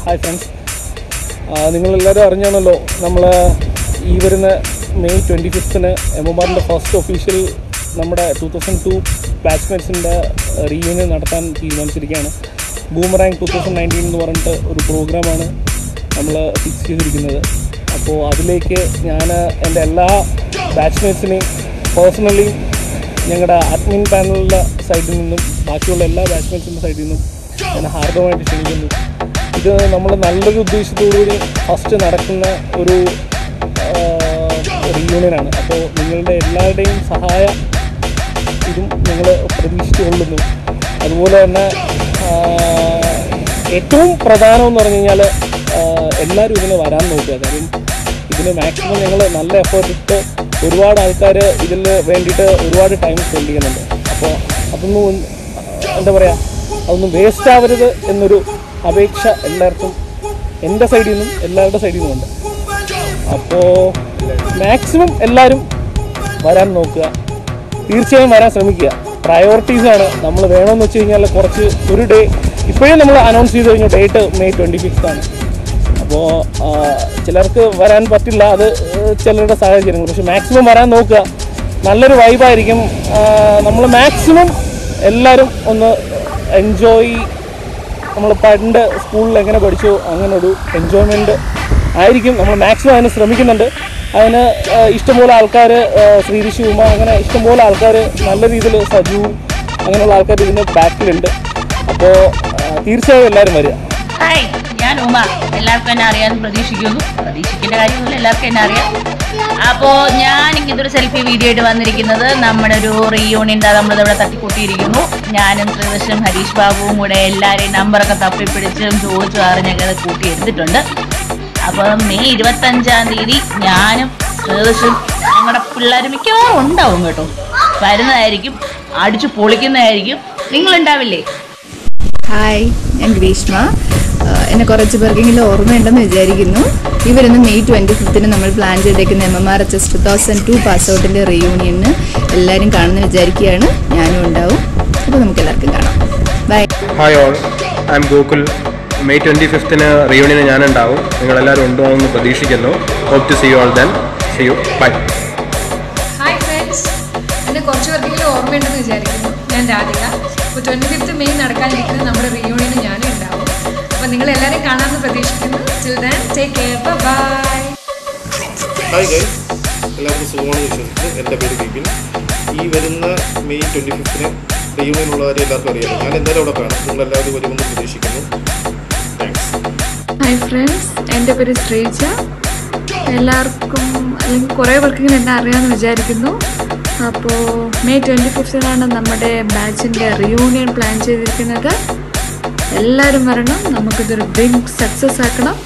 Hi friends, നിങ്ങളെല്ലാവരും അറിഞ്ഞാണല്ലോ നമ്മൾ ഈ വരുന്ന മെയ് 25-ന് MMRൻ്റെ ഫസ്റ്റ് ഒഫീഷ്യൽ നമ്മുടെ 2002 ബാച്ച്മേറ്റ്സിൻ്റെ റീയൂണിയൻ നടത്താൻ തീരുമാനിച്ചിരിക്കുകയാണ്. ബൂമറാങ് 2019 എന്ന് പറഞ്ഞിട്ട് ഒരു പ്രോഗ്രാമാണ് നമ്മൾ ഫിക്സ് ചെയ്തിരിക്കുന്നത്. അപ്പോൾ അതിലേക്ക് ഞാൻ എൻ്റെ എല്ലാ ബാച്ച്മേറ്റ്സിനെയും പേഴ്സണലി ഞങ്ങളുടെ അഡ്മിൻ പാനലിൻ്റെ സൈഡിൽ നിന്നും ബാക്കിയുള്ള എല്ലാ ബാച്ച്മേറ്റ്സിൻ്റെ സൈഡിൽ നിന്നും ഞാൻ ഹാർദവമായിട്ട് ക്ഷണിക്കുന്നു. ഇത് നമ്മൾ നല്ലൊരു ഉദ്ദേശത്തോടുകൂടി ഫസ്റ്റ് നടക്കുന്ന ഒരു റീയൂണിയനാണ്. അപ്പോൾ നിങ്ങളുടെ എല്ലാവരുടെയും സഹായം ഇതും ഞങ്ങൾ പ്രതീക്ഷിച്ചുകൊള്ളുന്നു. അതുപോലെ തന്നെ ഏറ്റവും പ്രധാനമെന്ന് പറഞ്ഞു കഴിഞ്ഞാൽ എല്ലാവരും ഇതിന് വരാൻ നോക്കുക. കാര്യം ഇതിന് മാക്സിമം ഞങ്ങൾ നല്ല എഫേർട്ട് ഇട്ട് ഒരുപാട് ആൾക്കാർ ഇതിൽ വേണ്ടിയിട്ട് ഒരുപാട് ടൈം സ്പെൻഡ് ചെയ്യുന്നുണ്ട്. അപ്പോൾ അതൊന്നും എന്താ പറയുക, അതൊന്നും വേസ്റ്റ് ആവരുത് എന്നൊരു അപേക്ഷ എല്ലാവർക്കും എൻ്റെ സൈഡിൽ നിന്നും എല്ലാവരുടെ സൈഡിൽ നിന്നും ഉണ്ട്. അപ്പോൾ മാക്സിമം എല്ലാവരും വരാൻ നോക്കുക, തീർച്ചയായും വരാൻ ശ്രമിക്കുക. പ്രയോറിറ്റീസാണ് നമ്മൾ വേണമെന്ന് വെച്ച് കഴിഞ്ഞാൽ കുറച്ച് ഒരു ഡേ ഇപ്പോഴേ നമ്മൾ അനൗൺസ് ചെയ്ത് കഴിഞ്ഞ ഡേറ്റ് മെയ് 25 അപ്പോൾ ചിലർക്ക് വരാൻ പറ്റില്ല, അത് ചിലരുടെ സാഹചര്യങ്ങൾ. പക്ഷെ മാക്സിമം വരാൻ നോക്കുക, നല്ലൊരു വൈബായിരിക്കും. നമ്മൾ മാക്സിമം എല്ലാവരും ഒന്ന് എൻജോയ്, നമ്മൾ പണ്ട് സ്കൂളിൽ എങ്ങനെ പഠിച്ചോ അങ്ങനെ ഒരു എൻജോയ്മെൻറ്റ് ആയിരിക്കും. നമ്മൾ മാക്സിമം അതിന് ശ്രമിക്കുന്നുണ്ട്. അതിന് ഇഷ്ടംപോലെ ആൾക്കാർ, ശ്രീരിഷി ഉമ, അങ്ങനെ ഇഷ്ടംപോലെ ആൾക്കാർ, നല്ല രീതിയിൽ സജു, അങ്ങനെയുള്ള ആൾക്കാർ ഇതിന് ബാക്കിലുണ്ട്. അപ്പോൾ തീർച്ചയായും എല്ലാവരും വരിക. ഹായ്, ഞാൻ ഉമ. എല്ലാവർക്കും എന്നെ അറിയാമെന്ന് പ്രതീക്ഷിക്കേണ്ട കാര്യമൊന്നുമില്ല, എല്ലാവർക്കും എന്നെ അറിയാം. അപ്പോൾ ഞാൻ ഇങ്ങനത്തെ സെൽഫി വീഡിയോ ആയിട്ട് വന്നിരിക്കുന്നത് നമ്മുടെ ഒരു റീയൂണിയൻ നമ്മളിവിടെ തട്ടിക്കൂട്ടിയിരിക്കുന്നു. ഞാനും ശ്രീദർശനും ഹരീഷ് ബാബുവും കൂടെ എല്ലാവരെയും നമ്പറൊക്കെ തപ്പിപ്പിടിച്ചും ചോദിച്ചും അറിഞ്ഞൊക്കെ അത് കൂട്ടിയെടുത്തിട്ടുണ്ട്. അപ്പോൾ മെയ് 25 ഞാനും ശ്രീദർശനും ഞങ്ങളുടെ പിള്ളേർ മിക്കവാറും ഉണ്ടാവും കേട്ടോ, വരുന്നതായിരിക്കും, അടിച്ചു പൊളിക്കുന്നതായിരിക്കും. നിങ്ങളുണ്ടാവില്ലേ? ഹായ്, ഞാൻ ഗ്രീഷ്മ. എന്നെ കുറച്ച് പേർക്കെങ്കിലും ഓർമ്മയുണ്ടെന്ന് വിചാരിക്കുന്നു. ഈ വരുന്ന മെയ് 25-ന് നമ്മൾ പ്ലാൻ ചെയ്തേക്കുന്ന MMRHS 2002 പാസ് ഔട്ടിൻ്റെ റീയൂണിയന് എല്ലാവരും കാണുമെന്ന് വിചാരിക്കുകയാണ്. ഞാനും ഉണ്ടാവും. അപ്പോൾ നമുക്ക് എല്ലാവർക്കും കാണാം. Bye. Hi all, I am Gokul. May 25-ന് റീയൂണിയന് ഞാനുണ്ടാവും. നിങ്ങളെല്ലാവരും ഉണ്ടോ എന്ന് പ്രതീക്ഷിക്കുന്നു. Hope to see you all then. See you. Bye. Hi friends, എന്നെ കുറച്ച് പേർക്കെങ്കിലും ഓർമ്മയുണ്ടെന്ന് വിചാരിക്കുന്നു. ഞാൻ രാധിക. അപ്പോൾ 25 മെയ് നടക്കാനിരിക്കുന്ന നമ്മുടെ റീയൂണിയന് ഞാനും ഉണ്ടാവും. അപ്പോൾ നിങ്ങളെല്ലാവരെയും കാണാമെന്ന് പ്രതീക്ഷിക്കുന്നു. Till then, take care. Bye-bye. Hi guys, എല്ലാവർക്കും സുഖമാണെന്ന് വിശ്വസിക്കുന്നു. എൻ്റെ പേര് ബിപിൻ. ഈ വരുന്ന മെയ് 25-ന് റീയൂണിയൻ ഉള്ളവരെ എല്ലാവർക്കും അറിയാം. ഞാൻ എന്തായാലും അവിടെ കാണും. നിങ്ങളെല്ലാവരും വരുമെന്ന് പ്രതീക്ഷിക്കുന്നു. താങ്ക്സ്. ഹായ് ഫ്രണ്ട്സ്, എൻ്റെ പേര് ശ്രീജ. എല്ലാവർക്കും അല്ലെങ്കിൽ കുറേ പേർക്കിങ്ങനെ എന്നെ അറിയാമെന്ന് വിചാരിക്കുന്നു. അപ്പോൾ മെയ് 25-നാണ് നമ്മുടെ ബാച്ചിൻ്റെ റീയൂണിയൻ പ്ലാൻ ചെയ്തിരിക്കുന്നത്. എല്ലാവരും വരണം, നമുക്കിതൊരു ബിഗ് സക്സസ് ആക്കണം.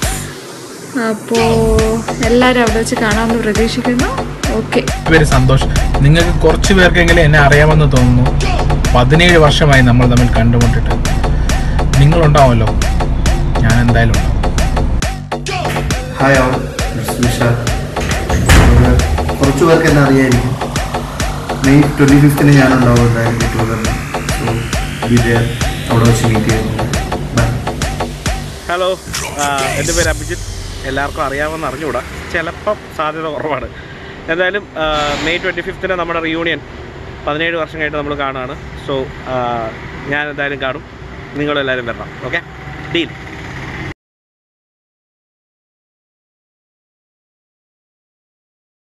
അപ്പോൾ എല്ലാവരും അവിടെ വെച്ച് കാണാമെന്ന് പ്രതീക്ഷിക്കുന്നു. ഓക്കെ. പേര് സന്തോഷ്. നിങ്ങൾക്ക് കുറച്ച് പേർക്കെങ്കിലും എന്നെ അറിയാമെന്ന് തോന്നുന്നു. 17 വർഷമായി നമ്മൾ തമ്മിൽ കണ്ടുമുട്ടിട്ട്. നിങ്ങളുണ്ടാവുമല്ലോ, ഞാൻ എന്തായാലും ഉണ്ടാവും. Hi all, Vishal. കുറച്ച് പേർക്ക് എന്നെ അറിയായിരിക്കും. മെയ് 25-ന് ഞാനുണ്ടാവും എന്തായാലും ഗെറ്റുഗദറിന്. അവിടെ വെച്ച് മീറ്റ് ചെയ്യുന്നു. ഹലോ, എൻ്റെ പേര് അഭിജിത്ത്. എല്ലാവർക്കും അറിയാമെന്ന് അറിഞ്ഞുകൂടാ, ചിലപ്പം സാധ്യത കുറവാണ്. എന്തായാലും മെയ് 25-ന് നമ്മുടെ റീയൂണിയൻ 17 വർഷം കഴിഞ്ഞിട്ട് നമ്മൾ കാണുകയാണ്. സോ ഞാൻ എന്തായാലും കാണും, നിങ്ങളെല്ലാവരും വരണം. Okay, deal.